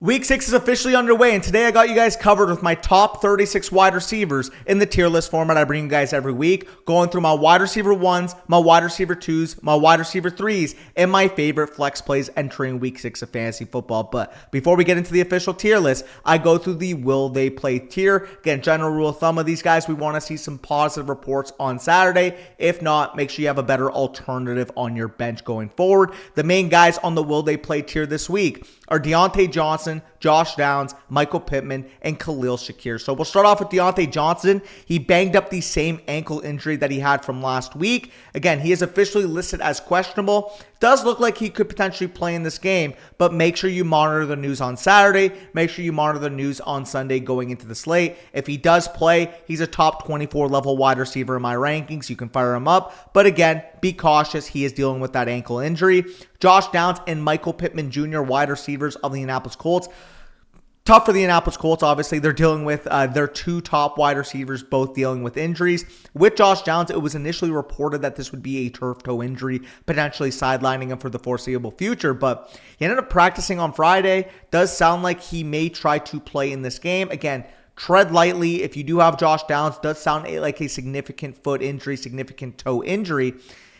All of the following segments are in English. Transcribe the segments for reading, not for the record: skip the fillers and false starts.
Week 6 is officially underway, and today I got you guys covered with my top 36 wide receivers in the tier list format I bring you guys every week, going through my wide receiver 1s, my wide receiver 2s, my wide receiver 3s, and my favorite flex plays entering Week 6 of fantasy football. But before we get into the official tier list, I go through the will they play tier. Again, general rule of thumb of these guys, we want to see some positive reports on Saturday. If not, make sure you have a better alternative on your bench going forward. The main guys on the will they play tier this week are Deontay Johnson, Josh Downs, Michael Pittman, and Khalil Shakir. So we'll start off with Deontay Johnson. He banged up the same ankle injury that he had from last week. Again, he is officially listed as questionable. Does look like he could potentially play in this game, but make sure you monitor the news on Saturday. Make sure you monitor the news on Sunday going into the slate. If he does play, he's a top 24 level wide receiver in my rankings. You can fire him up. But again, be cautious. He is dealing with that ankle injury. Josh Downs and Michael Pittman Jr., wide receivers of the Indianapolis Colts. Tough for the Indianapolis Colts, obviously. They're dealing with their two top wide receivers, both dealing with injuries. With Josh Downs, it was initially reported that this would be a turf toe injury, potentially sidelining him for the foreseeable future, but he ended up practicing on Friday. Does sound like he may try to play in this game. Again, tread lightly. If you do have Josh Downs, does sound like a significant foot injury, significant toe injury.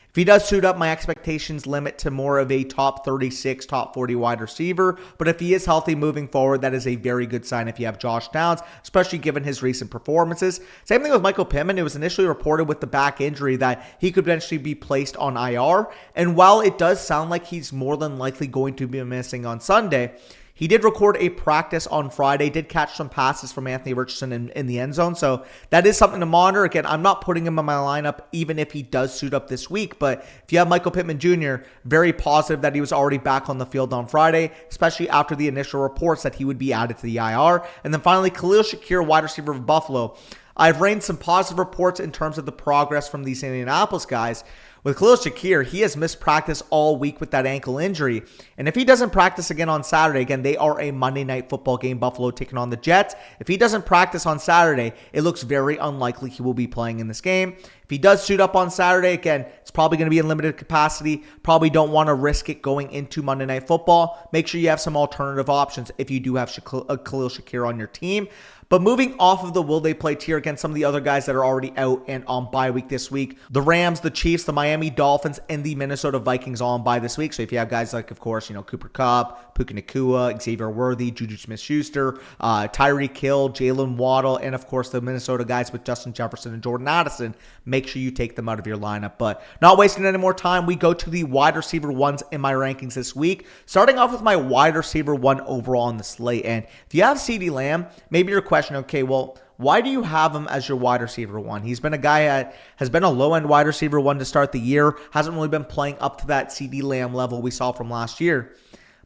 If he does suit up, my expectations limit to more of a top 36, top 40 wide receiver. But if he is healthy moving forward, that is a very good sign if you have Josh Downs, especially given his recent performances. Same thing with Michael Pittman. It was initially reported with the back injury that he could eventually be placed on IR. And while it does sound like he's more than likely going to be missing on Sunday, he did record a practice on Friday, did catch some passes from Anthony Richardson in the end zone. So that is something to monitor. Again, I'm not putting him in my lineup even if he does suit up this week. But if you have Michael Pittman Jr., very positive that he was already back on the field on Friday, especially after the initial reports that he would be added to the IR. And then finally, Khalil Shakir, wide receiver of Buffalo. I've raised some positive reports in terms of the progress from these Indianapolis guys. With Khalil Shakir, he has missed practice all week with that ankle injury. And if he doesn't practice again on Saturday, again, they are a Monday Night Football game, Buffalo taking on the Jets. If he doesn't practice on Saturday, it looks very unlikely he will be playing in this game. If he does suit up on Saturday, again, it's probably going to be in limited capacity. Probably don't want to risk it going into Monday Night Football. Make sure you have some alternative options if you do have Khalil Shakir on your team. But moving off of the will they play tier, again, some of the other guys that are already out and on bye week this week. The Rams, the Chiefs, the Miami Dolphins, and the Minnesota Vikings all on bye this week. So if you have guys like, of course, Cooper Kupp, Puka Nacua, Xavier Worthy, Juju Smith-Schuster, Tyreek Hill, Jalen Waddle, and of course the Minnesota guys with Justin Jefferson and Jordan Addison, make sure you take them out of your lineup. But not wasting any more time, we go to the wide receiver ones in my rankings this week. Starting off with my wide receiver one overall on the slate. And if you have CeeDee Lamb, maybe your question, okay, well, why do you have him as your wide receiver one? He's been a guy that has been a low-end wide receiver one to start the year. Hasn't really been playing up to that CeeDee Lamb level we saw from last year.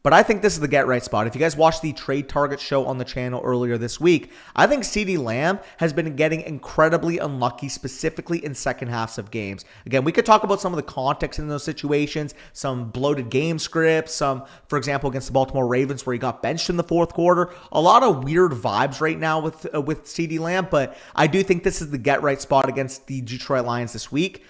But I think this is the get-right spot. If you guys watched the Trade Target show on the channel earlier this week, I think CeeDee Lamb has been getting incredibly unlucky, specifically in second halves of games. Again, we could talk about some of the context in those situations, some bloated game scripts, some, for example, against the Baltimore Ravens where he got benched in the fourth quarter. A lot of weird vibes right now with CeeDee Lamb, but I do think this is the get-right spot against the Detroit Lions this week.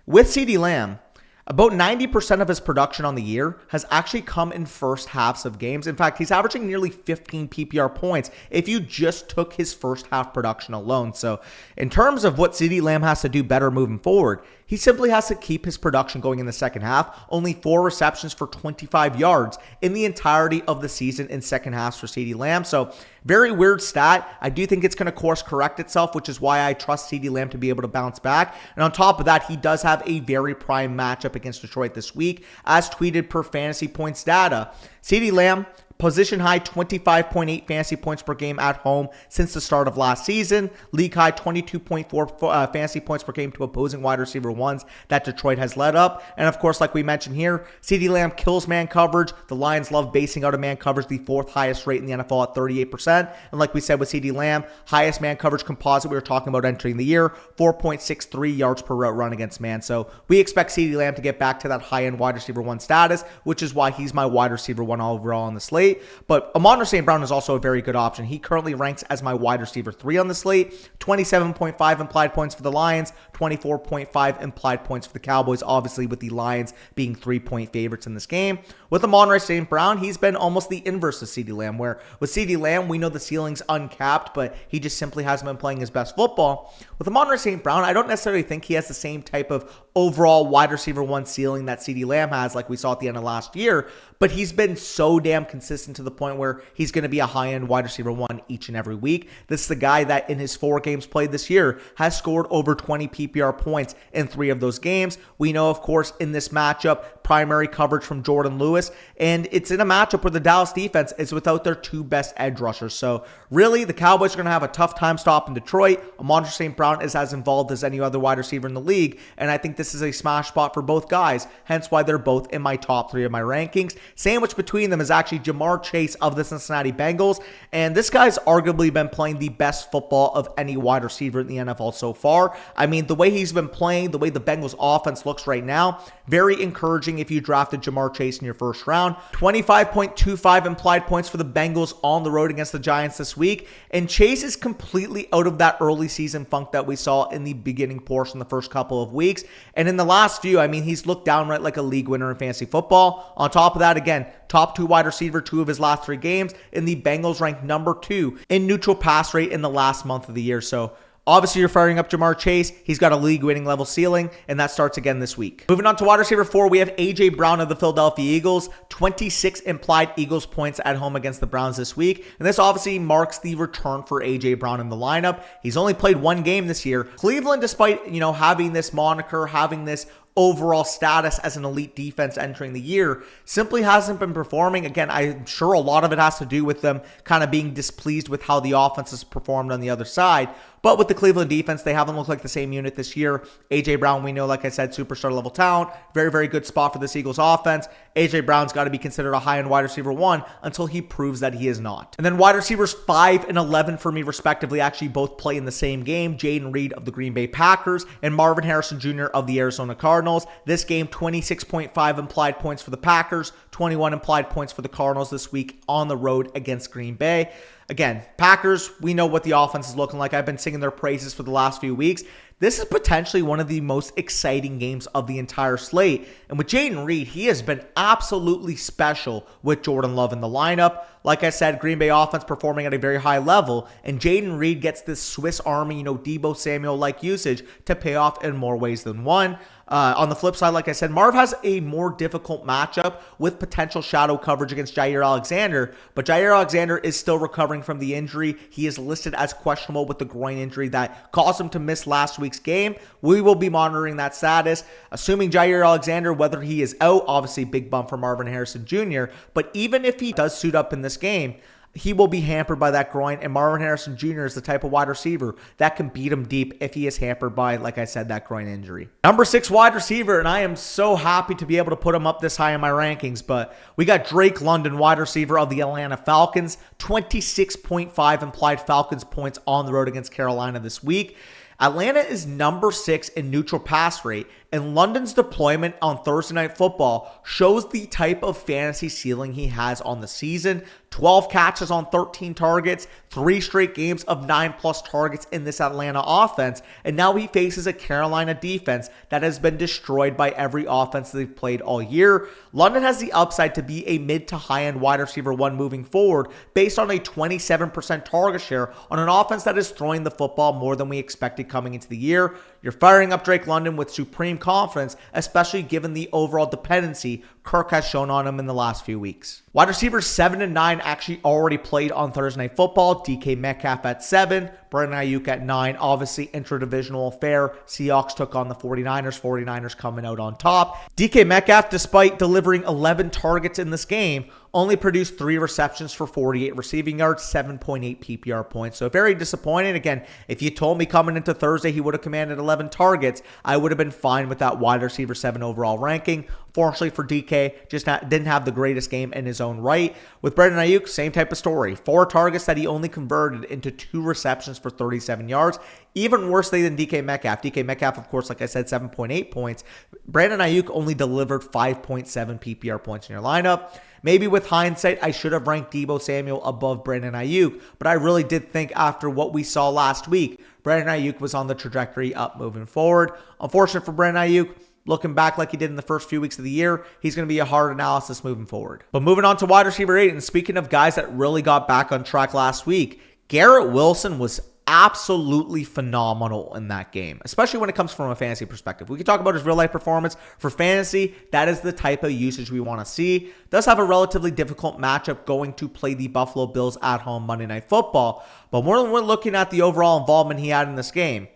With CeeDee Lamb, about 90% of his production on the year has actually come in first halves of games. In fact, he's averaging nearly 15 PPR points if you just took his first half production alone. So in terms of what CeeDee Lamb has to do better moving forward, he simply has to keep his production going in the second half. Only 4 receptions for 25 yards in the entirety of the season in second halves for CeeDee Lamb. So very weird stat. I do think it's going to course correct itself, which is why I trust CeeDee Lamb to be able to bounce back. And on top of that, he does have a very prime matchup against Detroit this week, as tweeted per fantasy points data. CeeDee Lamb, position high 25.8 fantasy points per game at home since the start of last season. League high 22.4 fantasy points per game to opposing wide receiver ones that Detroit has led up. And of course, like we mentioned here, CeeDee Lamb kills man coverage. The Lions love basing out of man coverage, the 4th highest rate in the NFL at 38%. And like we said with CeeDee Lamb, highest man coverage composite we were talking about entering the year, 4.63 yards per route run against man. So we expect CeeDee Lamb to get back to that high-end wide receiver one status, which is why he's my wide receiver one overall on the slate. slate. But Amon-Ra St. Brown is also a very good option. He currently ranks as my wide receiver 3 on the slate. 27.5 implied points for the Lions, 24.5 implied points for the Cowboys, obviously with the Lions being 3-point favorites in this game. With Amon-Ra St. Brown, he's been almost the inverse of CeeDee Lamb, where with CeeDee Lamb, we know the ceiling's uncapped, but he just simply hasn't been playing his best football. With Amon-Ra St. Brown, I don't necessarily think he has the same type of overall wide receiver 1 ceiling that CeeDee Lamb has, like we saw at the end of last year, but he's been so damn consistent to the point where he's going to be a high-end wide receiver 1 each and every week. This is the guy that in his 4 games played this year has scored over 20 PPR points in 3 of those games. We know, of course, in this matchup, primary coverage from Jordan Lewis, and it's in a matchup where the Dallas defense is without their 2 best edge rushers. So really, the Cowboys are going to have a tough time stopping Detroit. Amon-Ra St. Brown is as involved as any other wide receiver in the league, and I think this is a smash spot for both guys, hence why they're both in my top 3 of my rankings. Sandwiched between them is actually Jamar Chase of the Cincinnati Bengals, and this guy's arguably been playing the best football of any wide receiver in the NFL so far. I mean, the way he's been playing, the way the Bengals offense looks right now, very encouraging if you drafted Jamar Chase in your first round. 25.25 implied points for the Bengals on the road against the Giants this week, and Chase is completely out of that early season funk that we saw in the beginning portion, the first couple of weeks, and in the last few, I mean, he's looked downright like a league winner in fantasy football. On top of that, again, top 2 wide receiver 2 of his last 3 games, and the Bengals ranked number 2 in neutral pass rate in the last month of the year. So obviously, you're firing up Jamar Chase. He's got a league-winning level ceiling, and that starts again this week. Moving on to wide receiver 4, we have A.J. Brown of the Philadelphia Eagles. 26 implied Eagles points at home against the Browns this week, and this obviously marks the return for A.J. Brown in the lineup. He's only played 1 game this year. Cleveland, despite, having this moniker, having this overall status as an elite defense entering the year, simply hasn't been performing. Again, I'm sure a lot of it has to do with them kind of being displeased with how the offense has performed on the other side. But with the Cleveland defense, they haven't looked like the same unit this year. A.J. Brown, we know, like I said, superstar level talent. Very, very good spot for this Eagles offense. A.J. Brown's got to be considered a high-end wide receiver 1 until he proves that he is not. And then wide receivers 5 and 11 for me, respectively, actually both play in the same game. Jaden Reed of the Green Bay Packers and Marvin Harrison Jr. of the Arizona Cardinals. This game, 26.5 implied points for the Packers, 21 implied points for the Cardinals this week on the road against Green Bay. Again, Packers, we know what the offense is looking like. I've been singing their praises for the last few weeks. This is potentially one of the most exciting games of the entire slate. And with Jaden Reed, he has been absolutely special with Jordan Love in the lineup. Like I said, Green Bay offense performing at a very high level. And Jaden Reed gets this Swiss Army, Deebo Samuel-like usage to pay off in more ways than one. On the flip side, like I said, Marv has a more difficult matchup with potential shadow coverage against Jair Alexander, but Jair Alexander is still recovering from the injury. He is listed as questionable with the groin injury that caused him to miss last week's game. We will be monitoring that status, assuming Jair Alexander, whether he is out, obviously big bump for Marvin Harrison Jr., but even if he does suit up in this game, he will be hampered by that groin, and Marvin Harrison Jr. is the type of wide receiver that can beat him deep if he is hampered by, like I said, that groin injury. Number 6 wide receiver, and I am so happy to be able to put him up this high in my rankings, but we got Drake London, wide receiver of the Atlanta Falcons, 26.5 implied Falcons points on the road against Carolina this week. Atlanta is number 6 in neutral pass rate, and London's deployment on Thursday Night Football shows the type of fantasy ceiling he has on the season. 12 catches on 13 targets, 3 straight games of 9+ targets in this Atlanta offense, and now he faces a Carolina defense that has been destroyed by every offense they've played all year. London has the upside to be a mid to high-end wide receiver 1 moving forward based on a 27% target share on an offense that is throwing the football more than we expected coming into the year. You're firing up Drake London with supreme confidence, especially given the overall dependency Kirk has shown on him in the last few weeks. Wide receivers 7 and 9 actually already played on Thursday Night Football. DK Metcalf at 7, Brandon Ayuk at 9. Obviously, intra-divisional affair. Seahawks took on the 49ers. 49ers coming out on top. DK Metcalf, despite delivering 11 targets in this game, only produced 3 receptions for 48 receiving yards, 7.8 PPR points. So very disappointing. Again, if you told me coming into Thursday he would have commanded 11 targets, I would have been fine with that wide receiver 7 overall ranking. Fortunately for DK, didn't have the greatest game in his own right. With Brandon Ayuk, same type of story. 4 targets that he only converted into 2 receptions for 37 yards. Even worse than DK Metcalf. DK Metcalf, of course, like I said, 7.8 points. Brandon Ayuk only delivered 5.7 PPR points in your lineup. maybe with hindsight, I should have ranked Deebo Samuel above Brandon Ayuk, but I really did think after what we saw last week, Brandon Ayuk was on the trajectory up moving forward. Unfortunate for Brandon Ayuk, looking back like he did in the first few weeks of the year, he's going to be a hard analysis moving forward. But moving on to wide receiver 8, and speaking of guys that really got back on track last week, Garrett Wilson was absolutely phenomenal in that game, especially when it comes from a fantasy perspective. We can talk about his real life performance. For fantasy, that is the type of usage we want to see. Does have a relatively difficult matchup going to play the Buffalo Bills at home Monday Night Football, but when we're looking at the overall involvement he had in this game,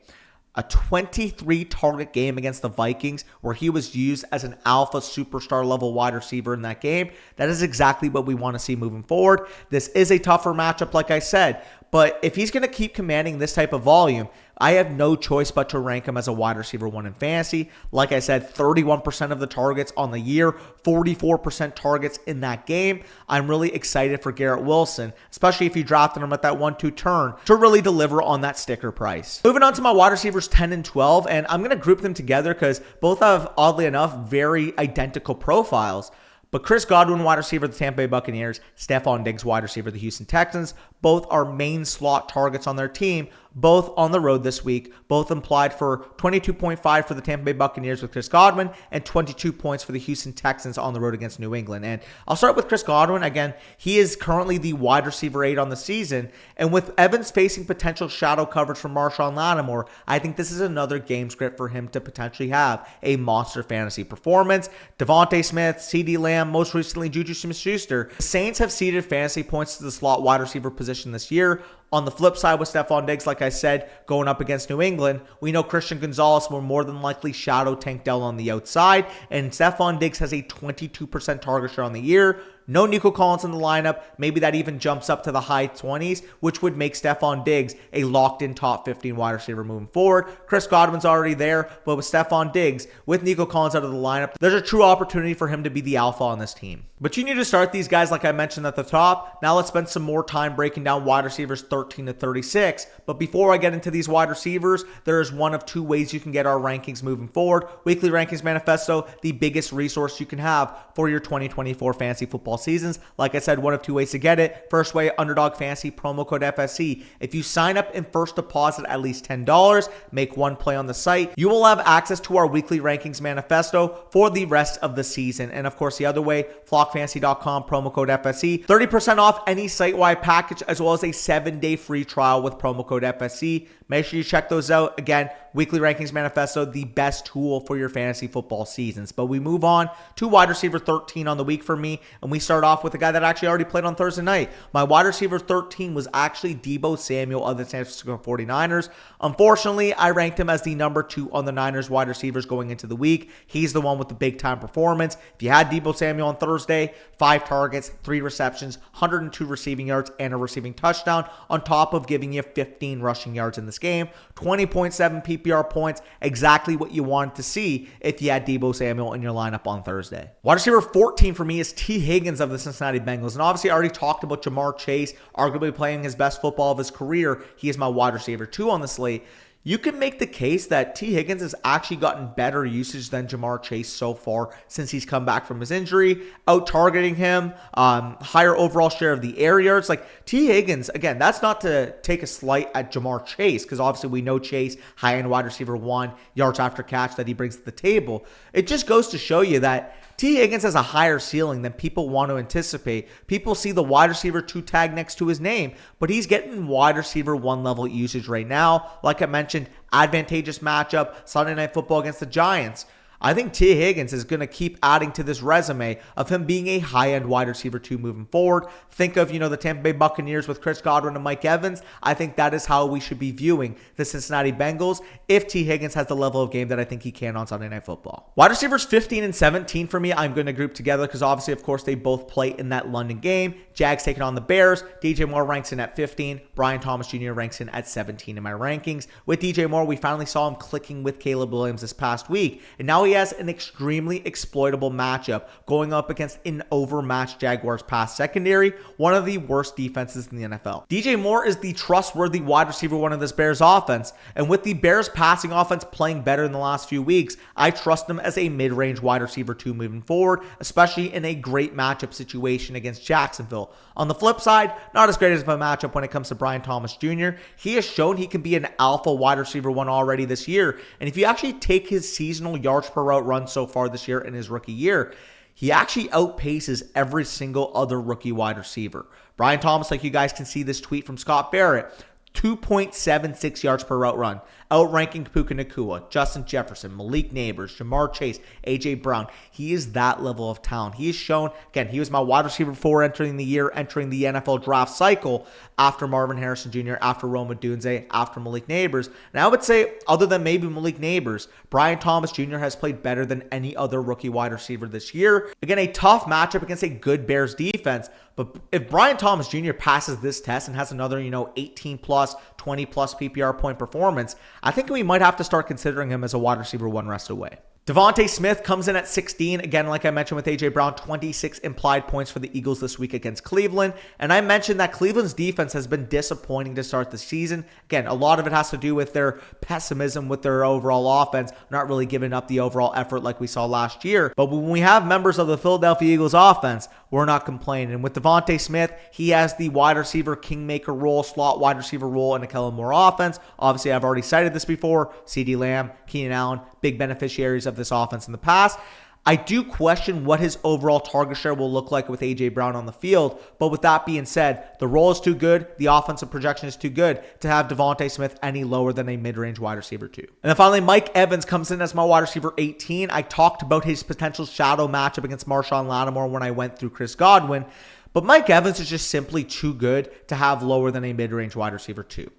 a 23 target game against the Vikings where he was used as an alpha superstar level wide receiver in that game. That is exactly what we want to see moving forward. This is a tougher matchup, like I said, but if he's going to keep commanding this type of volume, I have no choice but to rank him as a wide receiver 1 in fantasy. Like I said, 31% of the targets on the year, 44% targets in that game. I'm really excited for Garrett Wilson, especially if you drafted him at that 1-2 turn to really deliver on that sticker price. Moving on to my wide receivers 10 and 12, and I'm going to group them together because both have, oddly enough, very identical profiles. But Chris Godwin, wide receiver of the Tampa Bay Buccaneers, Stephon Diggs, wide receiver of the Houston Texans, both are main slot targets on their team, both on the road this week, both implied for 22.5 for the Tampa Bay Buccaneers with Chris Godwin and 22 points for the Houston Texans on the road against New England. And I'll start with Chris Godwin. Again, he is currently the wide receiver 8 on the season. And with Evans facing potential shadow coverage from Marshawn Lattimore, I think this is another game script for him to potentially have a monster fantasy performance. Devontae Smith, CeeDee Lamb, most recently Juju Smith-Schuster. The Saints have ceded fantasy points to the slot wide receiver position this year. On the flip side with Stephon Diggs, like I said, going up against New England, we know Christian Gonzalez will more than likely shadow Tank Dell on the outside, and Stephon Diggs has a 22% target share on the year. No Nico Collins in the lineup. Maybe that even jumps up to the high 20s, which would make Stephon Diggs a locked-in top 15 wide receiver moving forward. Chris Godwin's already there, but with Stephon Diggs, with Nico Collins out of the lineup, there's a true opportunity for him to be the alpha on this team. But you need to start these guys like I mentioned at the top. Now let's spend some more time breaking down wide receivers 13 to 36. But before I get into these wide receivers, there is one of two ways you can get our rankings moving forward. Weekly Rankings Manifesto, the biggest resource you can have for your 2024 fantasy football seasons. Like I said, one of two ways to get it. First way, Underdog Fantasy, promo code FSC. If you sign up and first deposit at least $10, make one play on the site, you will have access to our Weekly Rankings Manifesto for the rest of the season. And of course, the other way, flockfantasy.com, promo code FSC. 30% off any site-wide package, as well as a 7-day free trial with promo code FSC. Make sure you check those out. Again, Weekly Rankings Manifesto, the best tool for your fantasy football seasons. But we move on to wide receiver 13 on the week for me, and we start off with a guy that actually already played on Thursday night. My wide receiver 13 was actually Deebo Samuel of the San Francisco 49ers. Unfortunately, I ranked him as the number 2 on the Niners wide receivers going into the week. He's the one with the big-time performance. If you had Deebo Samuel on Thursday, 5 targets, 3 receptions, 102 receiving yards, and a receiving touchdown, on top of giving you 15 rushing yards in this game. 20.7 PPR points, exactly what you wanted to see if you had Deebo Samuel in your lineup on Thursday. Wide receiver 14 for me is T. Higgins of the Cincinnati Bengals. And obviously, I already talked about Jamar Chase, arguably playing his best football of his career. He is my wide receiver 2 on the slate. You can make the case that T. Higgins has actually gotten better usage than Jamar Chase so far since he's come back from his injury, out-targeting him, higher overall share of the air yards. Like T. Higgins, again, that's not to take a slight at Jamar Chase, because obviously we know Chase, high-end wide receiver 1, yards after catch that he brings to the table. It just goes to show you that T. Higgins has a higher ceiling than people want to anticipate. People see the wide receiver 2 tag next to his name, but he's getting wide receiver 1 level usage right now. Like I mentioned, advantageous matchup, Sunday Night Football against the Giants. I think T. Higgins is going to keep adding to this resume of him being a high-end wide receiver 2 moving forward. Think of, the Tampa Bay Buccaneers with Chris Godwin and Mike Evans. I think that is how we should be viewing the Cincinnati Bengals if T. Higgins has the level of game that I think he can on Sunday Night Football. Wide receivers 15 and 17 for me, I'm going to group together because obviously, of course, they both play in that London game. Jags taking on the Bears. DJ Moore ranks in at 15. Brian Thomas Jr. ranks in at 17 in my rankings. With DJ Moore, we finally saw him clicking with Caleb Williams this past week, and now he has an extremely exploitable matchup going up against an overmatched Jaguars pass secondary, one of the worst defenses in the NFL. DJ Moore is the trustworthy wide receiver one of this Bears offense, and with the Bears passing offense playing better in the last few weeks, I trust him as a mid-range wide receiver 2 moving forward, especially in a great matchup situation against Jacksonville. On the flip side, not as great as of a matchup when it comes to Brian Thomas Jr. He has shown he can be an alpha wide receiver 1 already this year, and if you actually take his seasonal yards per route run so far this year in his rookie year, he actually outpaces every single other rookie wide receiver. Brian Thomas, like you guys can see this tweet from Scott Barrett, 2.76 yards per route run, outranking Puka Nacua, Justin Jefferson, Malik Neighbors, Jamar Chase, A.J. Brown. He is that level of talent. He has shown, again, he was my wide receiver 4 entering the year, entering the NFL draft cycle after Marvin Harrison Jr., after Rome Odunze, after Malik Neighbors. And I would say, other than maybe Malik Neighbors, Brian Thomas Jr. has played better than any other rookie wide receiver this year. Again, a tough matchup against a good Bears defense. But if Brian Thomas Jr. passes this test and has another, 18 plus, 20 plus PPR point performance, I think we might have to start considering him as a wide receiver 1 rest away. Devontae Smith comes in at 16. Again, like I mentioned with A.J. Brown, 26 implied points for the Eagles this week against Cleveland. And I mentioned that Cleveland's defense has been disappointing to start the season. Again, a lot of it has to do with their pessimism with their overall offense, not really giving up the overall effort like we saw last year. But when we have members of the Philadelphia Eagles offense, we're not complaining. And with Devontae Smith, he has the wide receiver kingmaker role, slot wide receiver role in a Kellen Moore offense. Obviously, I've already cited this before. CeeDee Lamb, Keenan Allen, big beneficiaries of this offense in the past. I do question what his overall target share will look like with A.J. Brown on the field, but with that being said, the role is too good, the offensive projection is too good to have Devontae Smith any lower than a mid-range wide receiver 2. And then finally, Mike Evans comes in as my wide receiver 18. I talked about his potential shadow matchup against Marshawn Lattimore when I went through Chris Godwin, but Mike Evans is just simply too good to have lower than a mid-range wide receiver 2.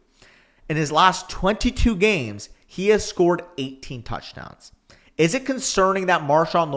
In his last 22 games, he has scored 18 touchdowns. Is it concerning that Marshawn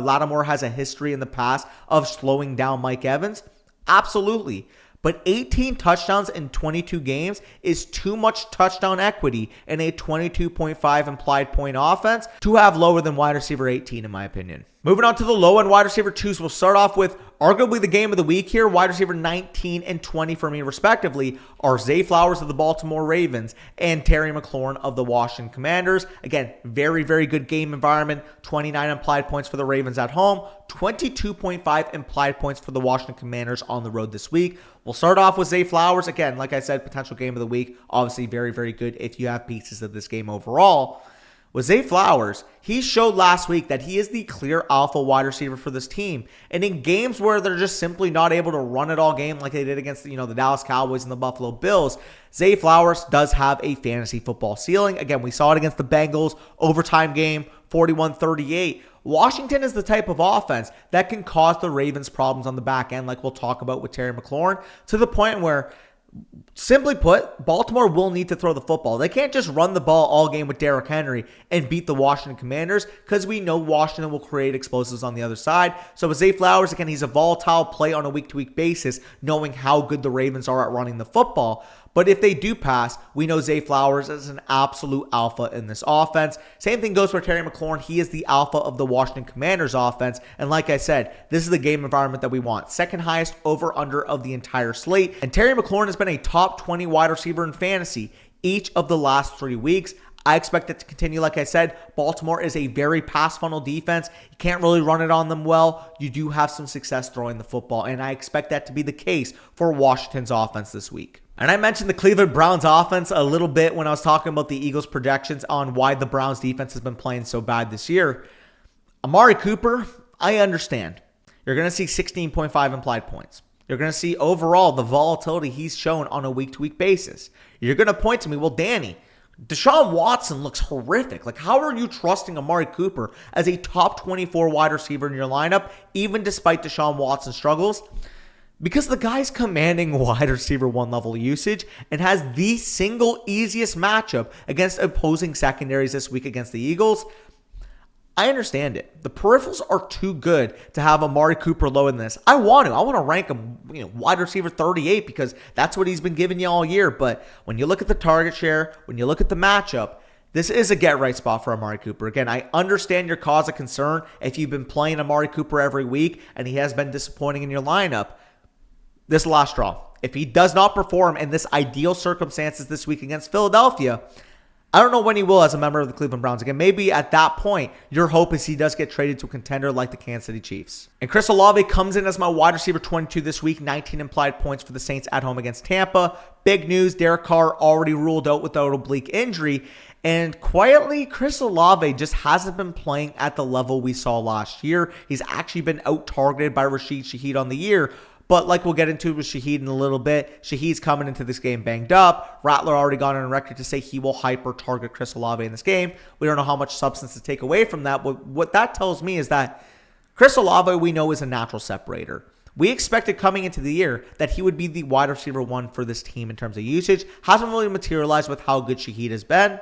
Lattimore has a history in the past of slowing down Mike Evans? Absolutely. But 18 touchdowns in 22 games is too much touchdown equity in a 22.5 implied point offense to have lower than wide receiver 18, in my opinion. Moving on to the low-end wide receiver 2s, we'll start off with arguably the game of the week here. Wide receiver 19 and 20 for me, respectively, are Zay Flowers of the Baltimore Ravens and Terry McLaurin of the Washington Commanders. Again, very, very good game environment. 29 implied points for the Ravens at home. 22.5 implied points for the Washington Commanders on the road this week. We'll start off with Zay Flowers. Again, like I said, potential game of the week. Obviously, very, very good if you have pieces of this game overall. With Zay Flowers, he showed last week that he is the clear alpha wide receiver for this team. And in games where they're just simply not able to run it all game like they did against the Dallas Cowboys and the Buffalo Bills, Zay Flowers does have a fantasy football ceiling. Again, we saw it against the Bengals, overtime game, 41-38. Washington is the type of offense that can cause the Ravens problems on the back end, like we'll talk about with Terry McLaurin, to the point where, simply put, Baltimore will need to throw the football. They can't just run the ball all game with Derrick Henry and beat the Washington Commanders, because we know Washington will create explosives on the other side. So with Zay Flowers, again, he's a volatile play on a week-to-week basis, knowing how good the Ravens are at running the football. But if they do pass, we know Zay Flowers is an absolute alpha in this offense. Same thing goes for Terry McLaurin. He is the alpha of the Washington Commanders offense. And like I said, this is the game environment that we want. Second highest over-under of the entire slate. And Terry McLaurin has been a top 20 wide receiver in fantasy each of the last 3 weeks. I expect it to continue. Like I said, Baltimore is a very pass funnel defense. You can't really run it on them well. You do have some success throwing the football, and I expect that to be the case for Washington's offense this week. And I mentioned the Cleveland Browns offense a little bit when I was talking about the Eagles' projections on why the Browns defense has been playing so bad this year. Amari Cooper, I understand. You're going to see 16.5 implied points. You're going to see overall the volatility he's shown on a week-to-week basis. You're going to point to me, well, Danny, Deshaun Watson looks horrific. Like, how are you trusting Amari Cooper as a top 24 wide receiver in your lineup, even despite Deshaun Watson's struggles? Because the guy's commanding wide receiver 1 level usage and has the single easiest matchup against opposing secondaries this week against the Eagles. I understand it. The peripherals are too good to have Amari Cooper low in this. I want to rank him, wide receiver 38, because that's what he's been giving you all year. But when you look at the target share, when you look at the matchup, This is a get-right spot for Amari Cooper. Again, I understand your cause of concern if you've been playing Amari Cooper every week and he has been disappointing in your lineup. This last straw. If he does not perform in this ideal circumstances this week against Philadelphia, I don't know when he will as a member of the Cleveland Browns. Again, maybe at that point, your hope is he does get traded to a contender like the Kansas City Chiefs. And Chris Olave comes in as my wide receiver 22 this week, 19 implied points for the Saints at home against Tampa. Big news, Derek Carr already ruled out without oblique injury. And quietly, Chris Olave just hasn't been playing at the level we saw last year. He's actually been out-targeted by Rashid Shaheed on the year. But like we'll get into with Shaheed in a little bit, Shaheed's coming into this game banged up. Rattler already got on record to say he will hyper-target Chris Olave in this game. We don't know how much substance to take away from that, but what that tells me is that Chris Olave we know is a natural separator. We expected coming into the year that he would be the wide receiver 1 for this team in terms of usage. Hasn't really materialized with how good Shaheed has been.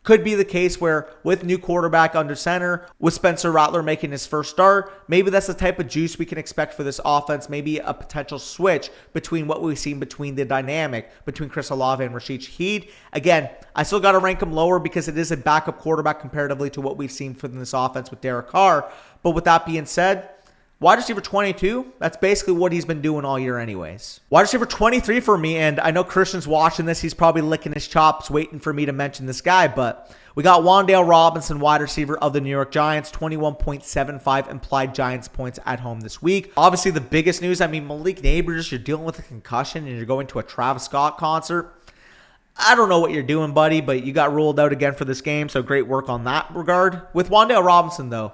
Could be the case where with new quarterback under center, with Spencer Rattler making his first start, maybe that's the type of juice we can expect for this offense. Maybe a potential switch between what we've seen between the dynamic between Chris Olave and Rashid Shaheed. Again, I still got to rank him lower because it is a backup quarterback comparatively to what we've seen from this offense with Derek Carr. But with that being said, wide receiver 22, that's basically what he's been doing all year anyways. Wide receiver 23 for me, and I know Christian's watching this. He's probably licking his chops waiting for me to mention this guy, but we got Wan'Dale Robinson, wide receiver of the New York Giants, 21.75 implied Giants points at home this week. Obviously, the biggest news, Malik Neighbors, you're dealing with a concussion and you're going to a Travis Scott concert. I don't know what you're doing, buddy, but you got ruled out again for this game, so great work on that regard. With Wan'Dale Robinson, though,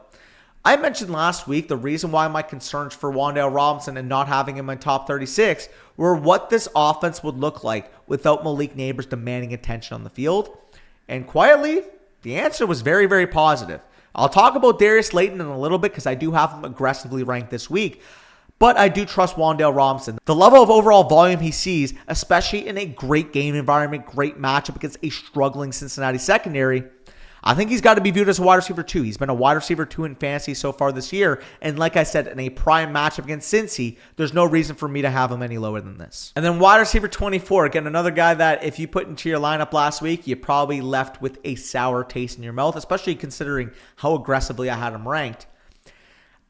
I mentioned last week the reason why my concerns for Wan'Dale Robinson and not having him in my top 36 were what this offense would look like without Malik Neighbors demanding attention on the field. And quietly, the answer was very, very positive. I'll talk about Darius Slayton in a little bit because I do have him aggressively ranked this week. But I do trust Wan'Dale Robinson. The level of overall volume he sees, especially in a great game environment, great matchup against a struggling Cincinnati secondary, I think he's got to be viewed as a wide receiver 2. He's been a wide receiver 2 in fantasy so far this year. And like I said, in a prime matchup against Cincy, there's no reason for me to have him any lower than this. And then wide receiver 24, again, another guy that if you put into your lineup last week, you probably left with a sour taste in your mouth, especially considering how aggressively I had him ranked.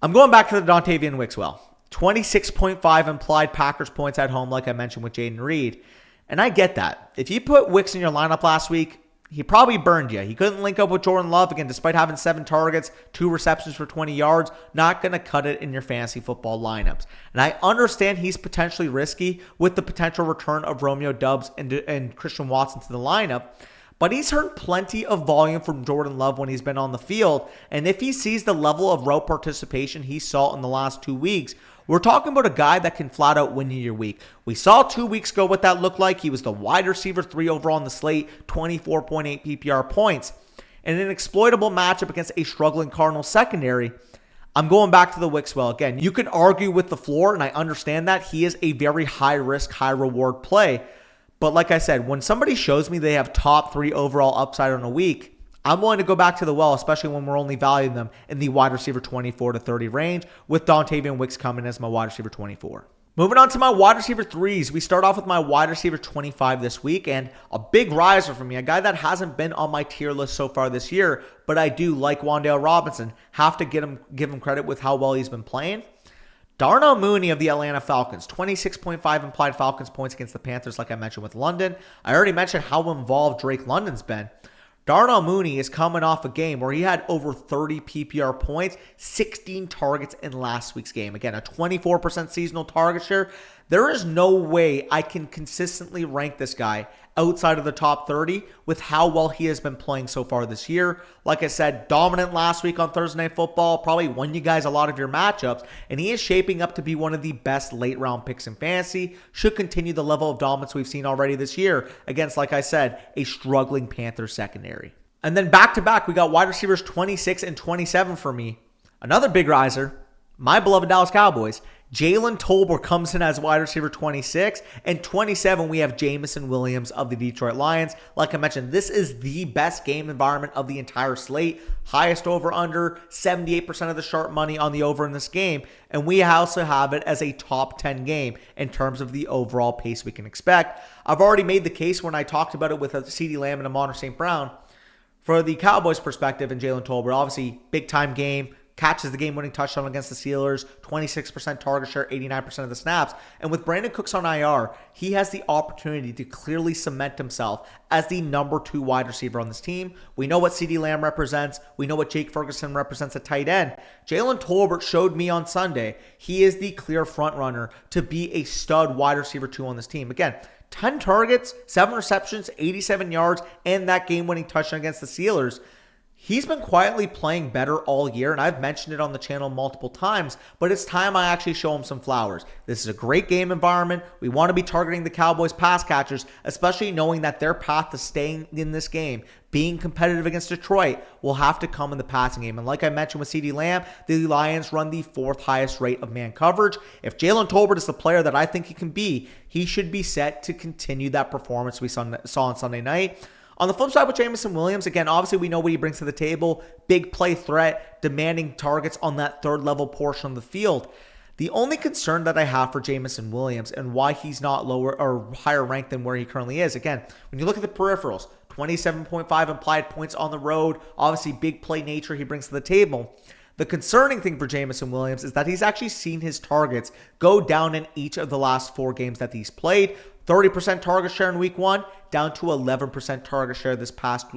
I'm going back to the Dontavian Wicks. 26.5 implied Packers points at home, like I mentioned with Jaden Reed. And I get that. If you put Wicks in your lineup last week, he probably burned you. He couldn't link up with Jordan Love, again, despite having 7 targets, 2 receptions for 20 yards. Not going to cut it in your fantasy football lineups. And I understand he's potentially risky with the potential return of Romeo Doubs and Christian Watson to the lineup. But he's heard plenty of volume from Jordan Love when he's been on the field. And if he sees the level of route participation he saw in the last 2 weeks, we're talking about a guy that can flat out win you your week. We saw 2 weeks ago what that looked like. He was the wide receiver 3 overall on the slate, 24.8 PPR points. In an exploitable matchup against a struggling Cardinals secondary, I'm going back to the Wicks. Again, you can argue with the floor, and I understand that. He is a very high-risk, high-reward play. But like I said, when somebody shows me they have top 3 overall upside on a week, I'm willing to go back to the well, especially when we're only valuing them in the wide receiver 24 to 30 range, with Dontavian Wicks coming as my wide receiver 24. Moving on to my wide receiver 3s, we start off with my wide receiver 25 this week, and a big riser for me, a guy that hasn't been on my tier list so far this year, but I do like Wan'Dale Robinson. Have to give him credit with how well he's been playing. Darnell Mooney of the Atlanta Falcons, 26.5 implied Falcons points against the Panthers, like I mentioned with London. I already mentioned how involved Drake London's been. Darnell Mooney is coming off a game where he had over 30 PPR points, 16 targets in last week's game. Again, a 24% seasonal target share. There is no way I can consistently rank this guy outside of the top 30 with how well he has been playing so far this year. Like I said, dominant last week on Thursday Night Football, probably won you guys a lot of your matchups, and he is shaping up to be one of the best late round picks in fantasy. Should continue the level of dominance we've seen already this year against, like I said, a struggling Panthers secondary. And then back to back, we got wide receivers 26 and 27 for me. Another big riser, my beloved Dallas Cowboys. Jalen Tolbert comes in as wide receiver 26. And 27, we have Jameson Williams of the Detroit Lions. Like I mentioned, this is the best game environment of the entire slate. Highest over-under, 78% of the sharp money on the over in this game. And we also have it as a top 10 game in terms of the overall pace we can expect. I've already made the case when I talked about it with CeeDee Lamb and Amon St. Brown. For the Cowboys' perspective and Jalen Tolbert, obviously big-time game, catches the game-winning touchdown against the Steelers, 26% target share, 89% of the snaps. And with Brandon Cooks on IR, he has the opportunity to clearly cement himself as the number 2 wide receiver on this team. We know what CeeDee Lamb represents. We know what Jake Ferguson represents at tight end. Jalen Tolbert showed me on Sunday he is the clear front runner to be a stud wide receiver 2 on this team. Again, 10 targets, 7 receptions, 87 yards, and that game-winning touchdown against the Steelers. He's been quietly playing better all year, and I've mentioned it on the channel multiple times, but it's time I actually show him some flowers. This is a great game environment. We want to be targeting the Cowboys pass catchers, especially knowing that their path to staying in this game, being competitive against Detroit, will have to come in the passing game. And like I mentioned with CeeDee Lamb, the Lions run the 4th highest rate of man coverage. If Jalen Tolbert is the player that I think he can be, he should be set to continue that performance we saw on Sunday night. On the flip side with Jameson Williams, again, obviously we know what he brings to the table. Big play threat, demanding targets on that 3rd level portion of the field. The only concern that I have for Jameson Williams and why he's not lower or higher ranked than where he currently is, again, when you look at the peripherals, 27.5 implied points on the road, obviously big play nature he brings to the table. The concerning thing for Jameson Williams is that he's actually seen his targets go down in each of the last 4 games that he's played. 30% target share in week 1, down to 11% target share this past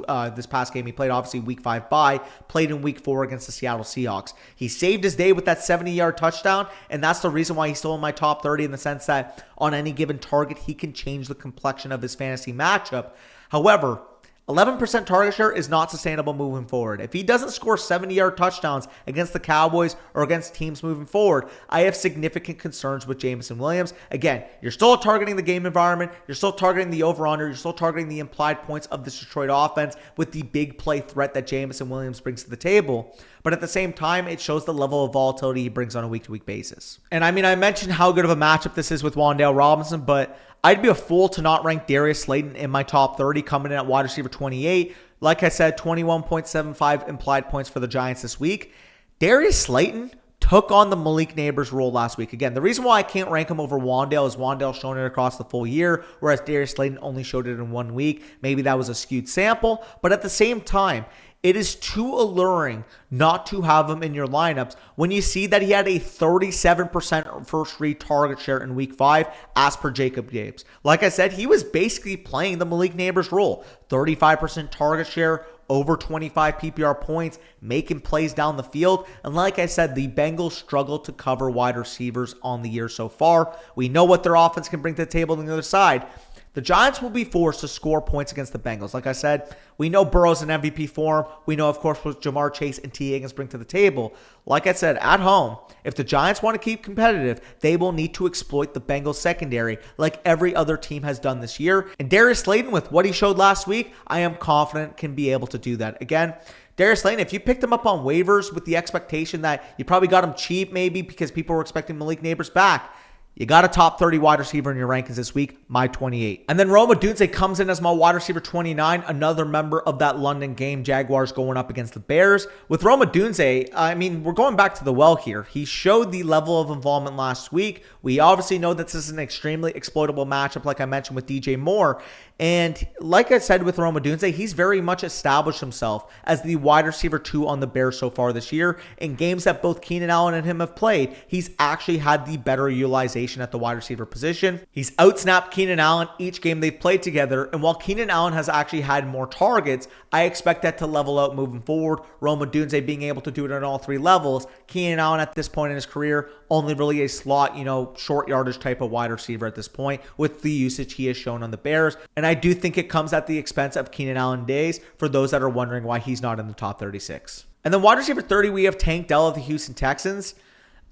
game he played. Obviously, week 5 bye, played in week 4 against the Seattle Seahawks. He saved his day with that 70-yard touchdown, and that's the reason why he's still in my top 30 in the sense that on any given target, he can change the complexion of his fantasy matchup. However, 11% target share is not sustainable moving forward. If he doesn't score 70-yard touchdowns against the Cowboys or against teams moving forward, I have significant concerns with Jameson Williams. Again, you're still targeting the game environment. You're still targeting the over-under. You're still targeting the implied points of this Detroit offense with the big play threat that Jameson Williams brings to the table. But at the same time, it shows the level of volatility he brings on a week-to-week basis. And I mean, I mentioned how good of a matchup this is with Wan'Dale Robinson, but I'd be a fool to not rank Darius Slayton in my top 30, coming in at wide receiver 28. Like I said, 21.75 implied points for the Giants this week. Darius Slayton took on the Malik Neighbors role last week. Again, the reason why I can't rank him over Wan'Dale is Wan'Dale's shown it across the full year, whereas Darius Slayton only showed it in 1 week. Maybe that was a skewed sample, but at the same time, it is too alluring not to have him in your lineups when you see that he had a 37% first read target share in week 5 as per Jacob Gibbs. Like I said, he was basically playing the Malik Neighbors role. 35% target share, over 25 PPR points, making plays down the field. And like I said, the Bengals struggle to cover wide receivers on the year so far. We know what their offense can bring to the table on the other side. The Giants will be forced to score points against the Bengals. Like I said, we know Burrow's in MVP form. We know, of course, what Jamar Chase and T. Higgins bring to the table. Like I said, at home, if the Giants want to keep competitive, they will need to exploit the Bengals secondary like every other team has done this year. And Darius Slayton, with what he showed last week, I am confident can be able to do that. Again, Darius Slayton, if you picked him up on waivers with the expectation that you probably got him cheap maybe because people were expecting Malik Neighbors back, you got a top 30 wide receiver in your rankings this week, my 28. And then Rome Odunze comes in as my wide receiver 29, another member of that London game, Jaguars going up against the Bears. With Rome Odunze, I mean, we're going back to the well here. He showed the level of involvement last week. We obviously know that this is an extremely exploitable matchup, like I mentioned with DJ Moore. And like I said with Rome Odunze, he's very much established himself as the wide receiver 2 on the Bears so far this year. In games that both Keenan Allen and him have played, he's actually had the better utilization at the wide receiver position. He's outsnapped Keenan Allen each game they've played together. And while Keenan Allen has actually had more targets, I expect that to level out moving forward. Rome Odunze being able to do it on all 3 levels. Keenan Allen at this point in his career, only really a slot, short yardage type of wide receiver at this point with the usage he has shown on the Bears. And I do think it comes at the expense of Keenan Allen days for those that are wondering why he's not in the top 36. And then wide receiver 30, we have Tank Dell of the Houston Texans.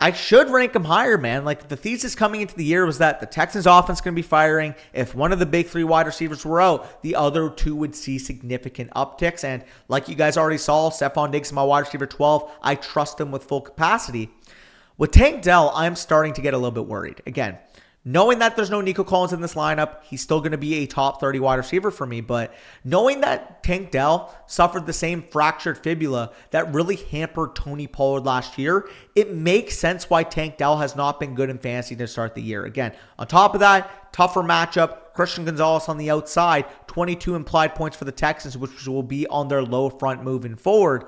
I should rank him higher, man. Like the thesis coming into the year was that the Texans offense going to be firing. If one of the big 3 wide receivers were out, the other 2 would see significant upticks. And like you guys already saw, Stephon Diggs is my wide receiver 12. I trust him with full capacity. With Tank Dell, I'm starting to get a little bit worried. Again, knowing that there's no Nico Collins in this lineup, he's still going to be a top 30 wide receiver for me. But knowing that Tank Dell suffered the same fractured fibula that really hampered Tony Pollard last year, it makes sense why Tank Dell has not been good in fantasy to start the year. Again, on top of that, tougher matchup, Christian Gonzalez on the outside, 22 implied points for the Texans, which will be on their low front moving forward.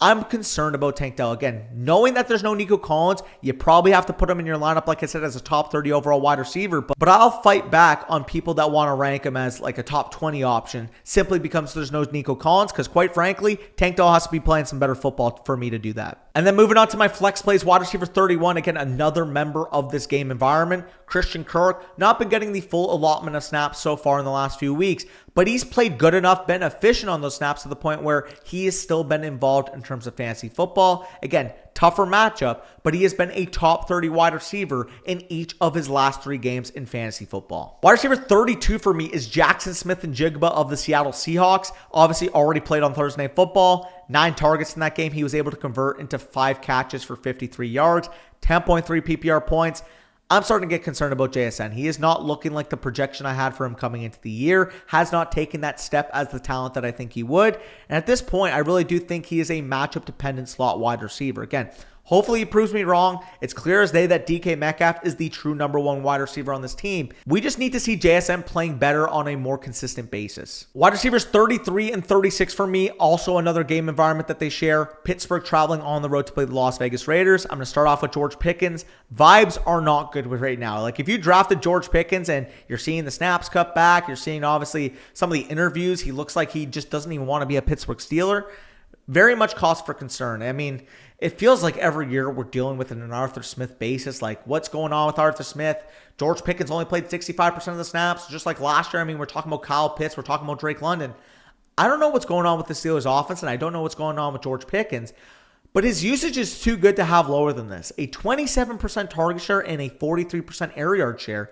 I'm concerned about Tank Dell. Again, knowing that there's no Nico Collins, you probably have to put him in your lineup, like I said, as a top 30 overall wide receiver. But I'll fight back on people that want to rank him as like a top 20 option simply because there's no Nico Collins. Because quite frankly, Tank Dell has to be playing some better football for me to do that. And then moving on to my flex plays, wide receiver 31. Again, another member of this game environment. Christian Kirk, not been getting the full allotment of snaps so far in the last few weeks, but he's played good enough, been efficient on those snaps to the point where he has still been involved in terms of fantasy football. Again, tougher matchup, but he has been a top 30 wide receiver in each of his last 3 games in fantasy football. Wide receiver 32 for me is Jackson Smith-Njigba of the Seattle Seahawks. Obviously already played on Thursday Night Football. 9 targets in that game. He was able to convert into 5 catches for 53 yards, 10.3 PPR points. I'm starting to get concerned about JSN. He is not looking like the projection I had for him coming into the year, has not taken that step as the talent that I think he would. And at this point, I really do think he is a matchup-dependent slot wide receiver. Again, hopefully he proves me wrong. It's clear as day that DK Metcalf is the true number 1 wide receiver on this team. We just need to see JSN playing better on a more consistent basis. Wide receivers 33 and 36 for me, also another game environment that they share. Pittsburgh traveling on the road to play the Las Vegas Raiders. I'm going to start off with George Pickens. Vibes are not good with right now. Like if you drafted George Pickens and you're seeing the snaps cut back, you're seeing obviously some of the interviews, he looks like he just doesn't even want to be a Pittsburgh Steeler. Very much cause for concern. I mean, it feels like every year we're dealing with an Arthur Smith basis. Like, what's going on with Arthur Smith? George Pickens only played 65% of the snaps, just like last year. I mean, we're talking about Kyle Pitts. We're talking about Drake London. I don't know what's going on with the Steelers offense, and I don't know what's going on with George Pickens, but his usage is too good to have lower than this. A 27% target share and a 43% air yard share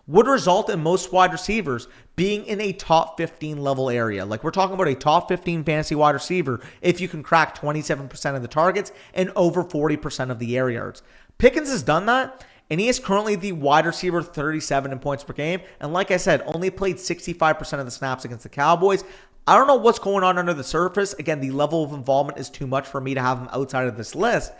would result in most wide receivers being in a top 15 level area. Like we're talking about a top 15 fantasy wide receiver if you can crack 27% of the targets and over 40% of the air yards. Pickens has done that, and he is currently the wide receiver 37 in points per game. And like I said, only played 65% of the snaps against the Cowboys. I don't know what's going on under the surface. Again, the level of involvement is too much for me to have him outside of this list.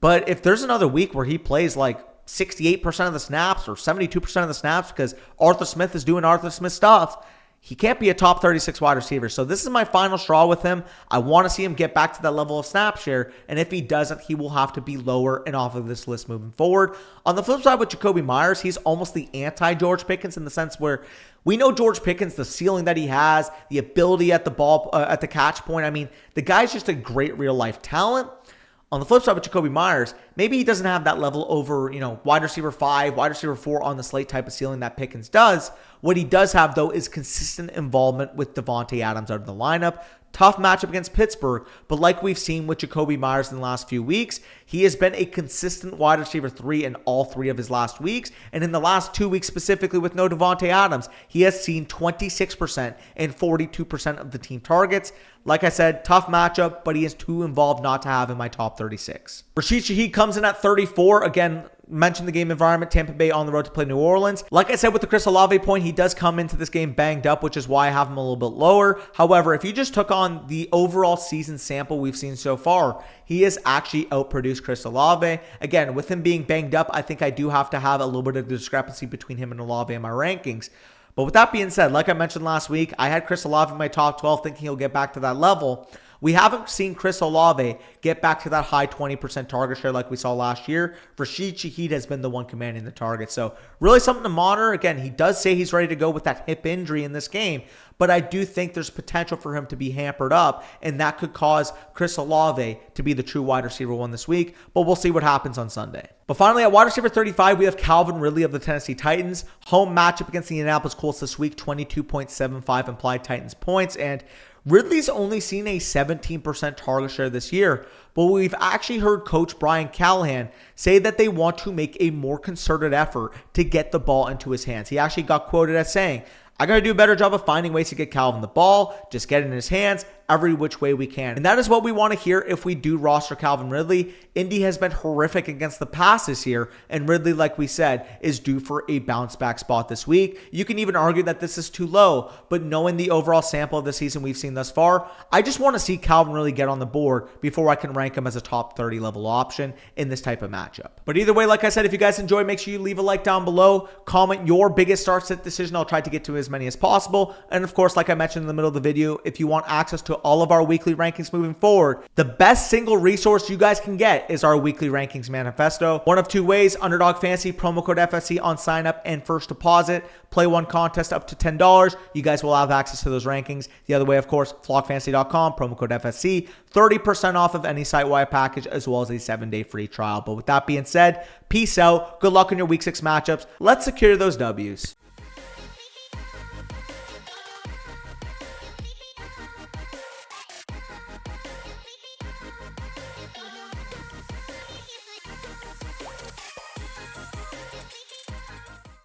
But if there's another week where he plays like 68% of the snaps or 72% of the snaps because Arthur Smith is doing Arthur Smith stuff, he can't be a top 36 wide receiver. So this is my final straw with him. I want to see him get back to that level of snap share. And if he doesn't, he will have to be lower and off of this list moving forward. On the flip side with Jacoby Myers, he's almost the anti-George Pickens in the sense where we know George Pickens, the ceiling that he has, the ability at the ball, at the catch point. I mean, the guy's just a great real life talent. On the flip side with Jacoby Myers, maybe he doesn't have that level over, wide receiver 5, wide receiver 4 on the slate type of ceiling that Pickens does. What he does have, though, is consistent involvement with Devontae Adams out of the lineup. Tough matchup against Pittsburgh, but like we've seen with Jacoby Myers in the last few weeks, he has been a consistent wide receiver 3 in all 3 of his last weeks. And in the last 2 weeks specifically with no Devontae Adams, he has seen 26% and 42% of the team targets. Like I said, tough matchup, but he is too involved not to have in my top 36. Rashid Shaheed comes in at 34. Again, mentioned the game environment, Tampa Bay on the road to play New Orleans. Like I said with the Chris Olave point, he does come into this game banged up, which is why I have him a little bit lower. However, if you just took on the overall season sample we've seen so far, he has actually outproduced Chris Olave. Again, with him being banged up, I think I do have to have a little bit of discrepancy between him and Olave in my rankings. But with that being said, like I mentioned last week, I had Chris Olave in my top 12 thinking he'll get back to that level. We haven't seen Chris Olave get back to that high 20% target share like we saw last year. Rashid Shaheed has been the one commanding the target. So really something to monitor. Again, he does say he's ready to go with that hip injury in this game, but I do think there's potential for him to be hampered up, and that could cause Chris Olave to be the true wide receiver 1 this week, but we'll see what happens on Sunday. But finally, at wide receiver 35, we have Calvin Ridley of the Tennessee Titans. Home matchup against the Indianapolis Colts this week, 22.75 implied Titans points, and Ridley's only seen a 17% target share this year, but we've actually heard Coach Brian Callahan say that they want to make a more concerted effort to get the ball into his hands. He actually got quoted as saying, "I got to do a better job of finding ways to get Calvin the ball, just get it in his hands, every which way we can. And that is what we want to hear if we do roster Calvin Ridley. Indy has been horrific against the pass this year, and Ridley, like we said, is due for a bounce back spot this week. You can even argue that this is too low, but knowing the overall sample of the season we've seen thus far, I just want to see Calvin Ridley get on the board before I can rank him as a top 30 level option in this type of matchup. But either way, like I said, if you guys enjoy, make sure you leave a like down below, comment your biggest start sit decision. I'll try to get to as many as possible. And of course, like I mentioned in the middle of the video, if you want access to all of our weekly rankings moving forward, the best single resource you guys can get is our weekly rankings manifesto. One of two ways: Underdog Fantasy, promo code FSC on sign up and first deposit. Play one contest up to $10. You guys will have access to those rankings. The other way, of course, flockfantasy.com, promo code FSC, 30% off of any site-wide package, as well as a 7-day free trial. But with that being said, peace out. Good luck in your week 6 matchups. Let's secure those W's.